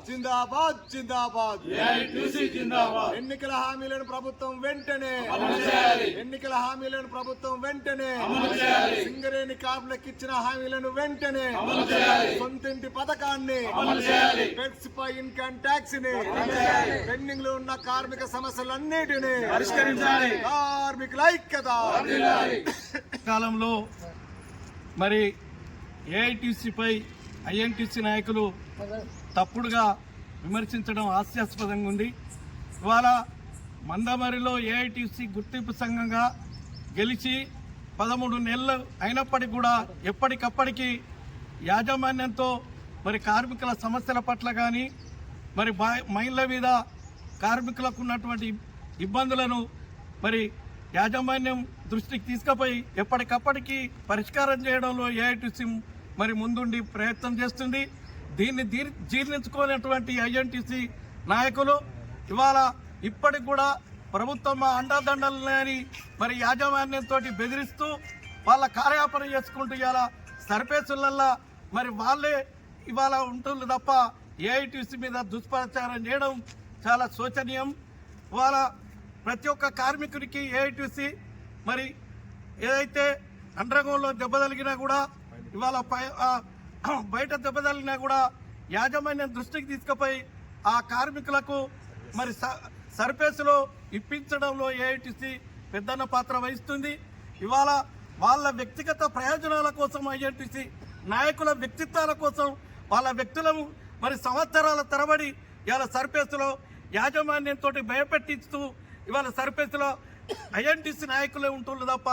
జిందాబాద్ జిందాబాద్ ఎన్నికల హామీలను ప్రభుత్వం వెంటనే సింగరేణి కార్మికులకు ఇచ్చిన హామీలను వెంటనే సొంతింటి పథకాన్ని పెట్స్ పై ఇన్కమ్ ట్యాక్స్ ని పెండింగ్ లో ఉన్న కార్మిక సమస్యలన్నిటినీ పరిష్కరించాలి. కార్మికుల ఐక్యత. కాలంలో మరి ఏఐటీసీపై ఐఎన్టీసీ నాయకులు తప్పుడుగా విమర్శించడం హాస్యాస్పదంగా ఉంది. ఇవాళ మందమరిలో ఏఐటీసీ గుర్తింపు సంఘంగా గెలిచి 13 నెలలు అయినప్పటికీ కూడా ఎప్పటికప్పటికి యాజమాన్యంతో మరి కార్మికుల సమస్యల పట్ల కానీ మరి మహిళల మీద కార్మికులకు ఉన్నటువంటి ఇబ్బందులను మరి యాజమాన్యం దృష్టికి తీసుకుపోయి ఎప్పటికప్పటికి పరిష్కారం చేయడంలో ఏఐటీసీ మరి ముందుండి ప్రయత్నం చేస్తుంది. దీన్ని జీర్ణించుకోలేటువంటి ఐఎన్టీసీ నాయకులు ఇవాళ ఇప్పటికి కూడా ప్రభుత్వం అండదండలు లేని మరి యాజమాన్యంతో బెదిరిస్తూ వాళ్ళ కార్యాపన చేసుకుంటూ ఇవాళ సర్పేసులల్లా మరి వాళ్ళే ఇవాళ ఉంటుంది తప్ప ఏఐటీసీ మీద దుష్ప్రచారం చేయడం చాలా శోచనీయం. ఇవాళ ప్రతి ఒక్క కార్మికుడికి ఏఐటీసీ మరి ఏదైతే అండర్గ్రౌండ్లో దెబ్బతలిగినా కూడా ఇవాళ బయట దెబ్బతలిగినా కూడా యాజమాన్యం దృష్టికి తీసుకుపోయి ఆ కార్మికులకు మరి సర్ఫేస్లో ఇప్పించడంలో ఏఐటీసీ పెద్దన్న పాత్ర వహిస్తుంది. ఇవాళ వాళ్ళ వ్యక్తిగత ప్రయోజనాల కోసం ఐఎన్టీసీ నాయకుల వ్యక్తిత్వాల కోసం వాళ్ళ వ్యక్తులను మరి సంవత్సరాల తరబడి ఇవాళ సర్ఫేస్లో యాజమాన్యంతో భయపెట్టిస్తూ ఇవాళ సర్ఫేస్లో ఐఎన్టీసీ నాయకులే ఉంటున్నారు తప్ప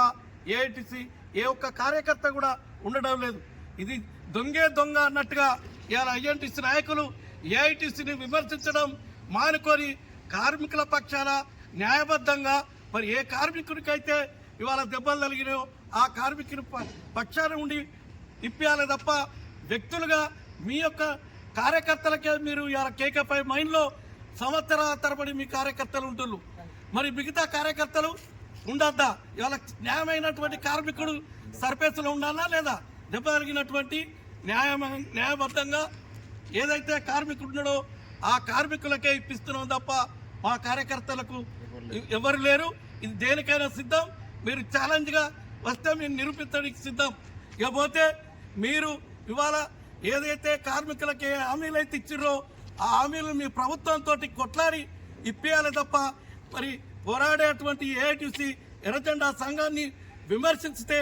ఏఐటీసీ ఏ ఒక్క కార్యకర్త కూడా ఉండడం లేదు. ఇది దొంగే దొంగ అన్నట్టుగా ఇవాళ ఐఎన్టీసీ నాయకులు ఏఐటీసీని విమర్శించడం మానుకొని కార్మికుల పక్షాన న్యాయబద్ధంగా మరి ఏ కార్మికుడికైతే ఇవాళ దెబ్బలు తగిలినో ఆ కార్మికుని పక్షాన ఉండి ఇప్పియాలి తప్ప వ్యక్తులుగా మీ యొక్క కార్యకర్తలకే మీరు ఇవాళ కేకేపై మైండ్లో సంవత్సరాల తరబడి మీ కార్యకర్తలు ఉంటున్నారు. మరి మిగతా కార్యకర్తలు ఉండద్దా? ఇవాళ న్యాయమైనటువంటి కార్మికుడు సర్ఫేస్లో ఉండాలా లేదా? దెబ్బ కలిగినటువంటి న్యాయబద్ధంగా ఏదైతే కార్మికుడు ఉన్నాడో ఆ కార్మికులకే ఇప్పిస్తున్నాం తప్ప మా కార్యకర్తలకు ఎవరు లేరు. ఇది దేనికైనా సిద్ధం. మీరు ఛాలెంజ్గా వస్తే మీరు నిరూపించడానికి సిద్ధం. ఇకపోతే మీరు ఇవాళ ఏదైతే కార్మికులకి హామీలు అయితే ఇచ్చిర్రో ఆ హామీలు మీ ప్రభుత్వంతో కొట్లాడి ఇప్పేయాలి తప్ప మరి పోరాడేటువంటి ఏఐటీసీ ఎర్రజెండా సంఘాన్ని విమర్శించితే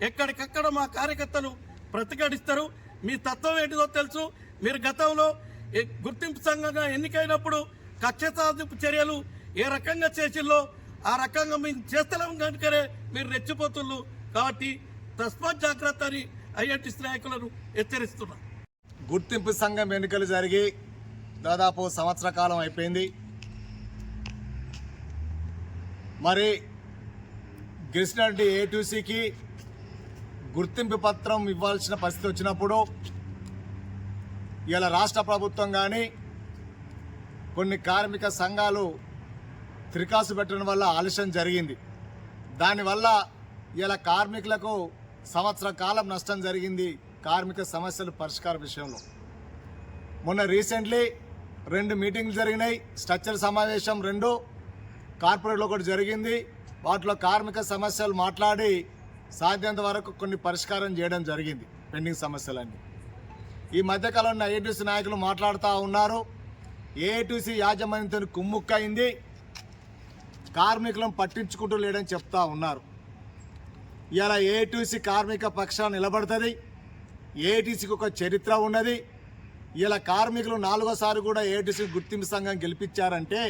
ఎక్కడికక్కడ మా కార్యకర్తలు ప్రతిఘటిస్తారు. మీ తత్వం ఏంటిదో తెలుసు. మీరు గతంలో గుర్తింపు సంఘంగా ఎన్నికైనప్పుడు కక్ష సాధింపు చర్యలు ఏ రకంగా చేసిల్లో ఆ రకంగా మేము చేస్తలేము కనుకనే మీరు రెచ్చిపోతున్నారు. కాబట్టి తస్మాత్ జాగ్రత్త అని ఐఎన్టీసీ నాయకులను హెచ్చరిస్తున్నారు. గుర్తింపు సంఘం ఎన్నికలు జరిగి దాదాపు సంవత్సర కాలం అయిపోయింది. మరి గెలిచినటువంటి ఏఐటీసీకి గుర్తింపు పత్రం ఇవ్వాల్సిన పరిస్థితి వచ్చినప్పుడు ఇలా రాష్ట్ర ప్రభుత్వం కానీ కొన్ని కార్మిక సంఘాలు త్రికాసు పెట్టడం వల్ల ఆలస్యం జరిగింది. దానివల్ల ఇలా కార్మికులకు సంవత్సర కాలం నష్టం జరిగింది కార్మిక సమస్యల పరిష్కార విషయంలో. మొన్న రీసెంట్లీ 2 మీటింగ్లు జరిగినాయి. స్ట్రక్చర్ సమావేశం 2 కార్పొరేట్లో కూడా జరిగింది. వాటిలో కార్మిక సమస్యలు మాట్లాడి సాధ్యంత వరకు కొన్ని పరిష్కారం చేయడం జరిగింది పెండింగ్ సమస్యలన్నీ. ఈ మధ్యకాలంలో ఏఐటీసీ నాయకులు మాట్లాడుతూ ఉన్నారు. ఏఐటీసీ యాజమాన్యంతో కుమ్ముక్కయింది, కార్మికులను పట్టించుకుంటూ లేడని చెప్తా ఉన్నారు. ఇలా ఏఐటీసీ కార్మిక పక్షాన్ని నిలబడుతుంది. ఏఐటీసీకి ఒక చరిత్ర ఉన్నది. ఇలా కార్మికులు 4వ సారి కూడా ఏఐటీసీ గుర్తింపు సంఘం గెలిపించారంటే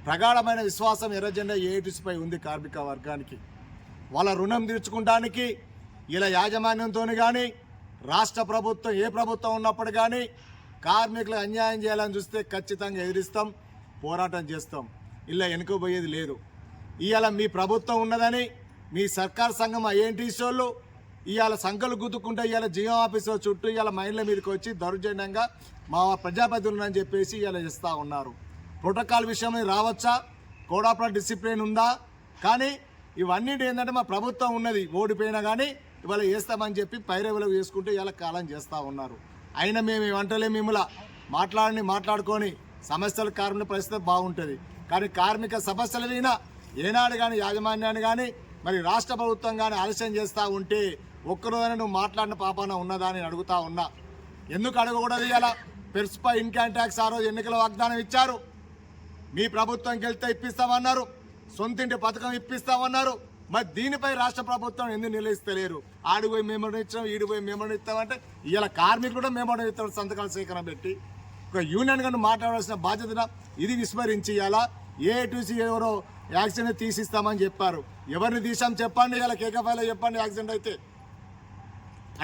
ప్రగాఢమైన విశ్వాసం ఎర్రజెండా ఏఐటీసీపై ఉంది. కార్మిక వర్గానికి వాళ్ళ రుణం తీర్చుకోవడానికి ఇలా యాజమాన్యంతో కానీ రాష్ట్ర ప్రభుత్వం ఏ ప్రభుత్వం ఉన్నప్పుడు కానీ కార్మికులకు అన్యాయం చేయాలని చూస్తే ఖచ్చితంగా ఎదిరిస్తాం, పోరాటం చేస్తాం. ఇలా వెనుకపోయేది లేదు. ఇవాళ మీ ప్రభుత్వం ఉన్నదని మీ సర్కార్ సంఘం ఐఎన్టీసీ వాళ్ళు ఇవాళ సంఖ్యలు గుద్దుకుంటే ఇవాళ జియో ఆఫీసులో చుట్టూ ఇవాళ మహిళల మీదకి వచ్చి దౌర్జన్యంగా మా ప్రజాప్రతినిధులని చెప్పేసి ఇవాళ ఇస్తూ ఉన్నారు. ప్రోటోకాల్ విషయంలో రావచ్చా, కోడ్ ఆఫ్ డిసిప్లిన్ ఉందా? కానీ ఇవన్నీ ఏంటంటే మా ప్రభుత్వం ఉన్నది, ఓడిపోయినా కానీ ఇవాళ వేస్తామని చెప్పి పైరవిలో వేసుకుంటూ ఇలా కాలం చేస్తూ ఉన్నారు. అయినా మేము ఏమంటలే మిమ్మల్ని మాట్లాడుకొని సమస్యల కార్మికుల పరిస్థితి బాగుంటుంది. కానీ కార్మిక సమస్యల మీద ఏనాడు కానీ యాజమాన్యాన్ని కానీ మరి రాష్ట్ర ప్రభుత్వం కానీ ఆలస్యం చేస్తూ ఉంటే ఒక్కరోజైనా నువ్వు మాట్లాడిన పాపాన ఉన్నదా అని అడుగుతా ఉన్నా. ఎందుకు అడగకూడదు? ఇలా పెర్స్పై ఇన్కమ్ ట్యాక్స్ ఆ రోజు ఎన్నికల వాగ్దానం ఇచ్చారు. మీ ప్రభుత్వంకి వెళ్తే ఇప్పిస్తామన్నారు, సొంతింటి పథకం ఇప్పిస్తామన్నారు. మరి దీనిపై రాష్ట్ర ప్రభుత్వం ఎందుకు నిలదీస్తలేరు? ఆడిపోయి మెమోరం ఇచ్చాం, ఈడిపోయి మెమోరం ఇస్తామంటే ఇలా కార్మికులు కూడా మెమోరం ఇస్తాం సంతకాల సేకరణ పెట్టి. ఒక యూనియన్ గారిని మాట్లాడాల్సిన బాధ్యత ఇది విస్మరించి ఇలా ఏఐటీసీ ఎవరో యాక్సిడెంట్ తీసిస్తామని చెప్పారు. ఎవరిని తీసాం చెప్పండి, ఇలా కేకఫైలో చెప్పండి యాక్సిడెంట్ అయితే.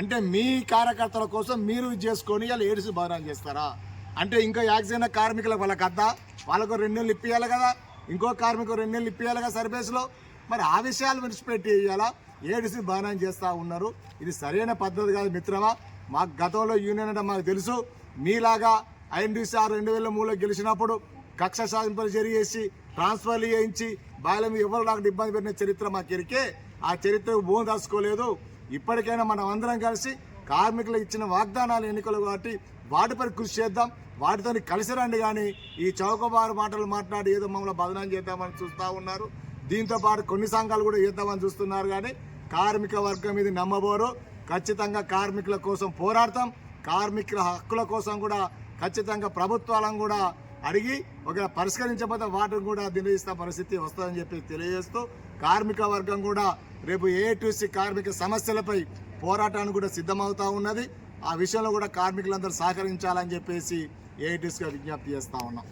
అంటే మీ కార్యకర్తల కోసం మీరు ఇది చేసుకొని ఇలా ఏడుసు బదనాలు చేస్తారా? అంటే ఇంకో యాక్సిడెంట్ కార్మికులకు వాళ్ళకి అద్దా, వాళ్ళకు 2 నెలలు ఇప్పియాలి కదా, ఇంకో కార్మికు 2 నెలలు ఇప్పియాలి కదా సర్వీస్లో. మరి ఆ విషయాలు విడిచిపెట్టి ఇవాళ ఏడిసి బదనాలు చేస్తూ ఉన్నారు. ఇది సరైన పద్ధతి కాదు మిత్రమా. మాకు గతంలో యూనియన్ అంటే మాకు తెలుసు. మీలాగా ఐఎన్టీసీ 2003లో గెలిచినప్పుడు కక్ష సాధింపులు జరిగేసి ట్రాన్స్ఫర్లు చేయించి బాయిల మీద ఎవరు నాకు ఇబ్బంది పెట్టిన చరిత్ర మాకు ఎరికే. ఆ చరిత్రకు భూమి దాచుకోలేదు. ఇప్పటికైనా మనం అందరం కలిసి కార్మికులు ఇచ్చిన వాగ్దానాలు ఎన్నికలు కాబట్టి వాటిపై కృషి చేద్దాం, వాటితో కలిసి రండి. కానీ ఈ చౌకబారు మాటలు మాట్లాడి ఏదో మమ్మల్ని బదనాలు చేద్దామని చూస్తూ ఉన్నారు. దీంతో పాటు కొన్ని సంఘాలు కూడా చేద్దామని చూస్తున్నారు. కానీ కార్మిక వర్గం ఇది నమ్మబోరు. ఖచ్చితంగా కార్మికుల కోసం పోరాడతాం. కార్మికుల హక్కుల కోసం కూడా ఖచ్చితంగా ప్రభుత్వాలను కూడా అడిగి ఒక పరిష్కరించకపోతే వాటిని కూడా దినదిస్తా పరిస్థితి వస్తుందని చెప్పి తెలియజేస్తూ కార్మిక వర్గం కూడా రేపు ఏఐటీసీ కార్మిక సమస్యలపై పోరాటానికి కూడా సిద్ధమవుతా ఉన్నది. ఆ విషయంలో కూడా కార్మికులందరూ సహకరించాలని చెప్పేసి ఏఐటీసీగా విజ్ఞప్తి చేస్తూ ఉన్నాం.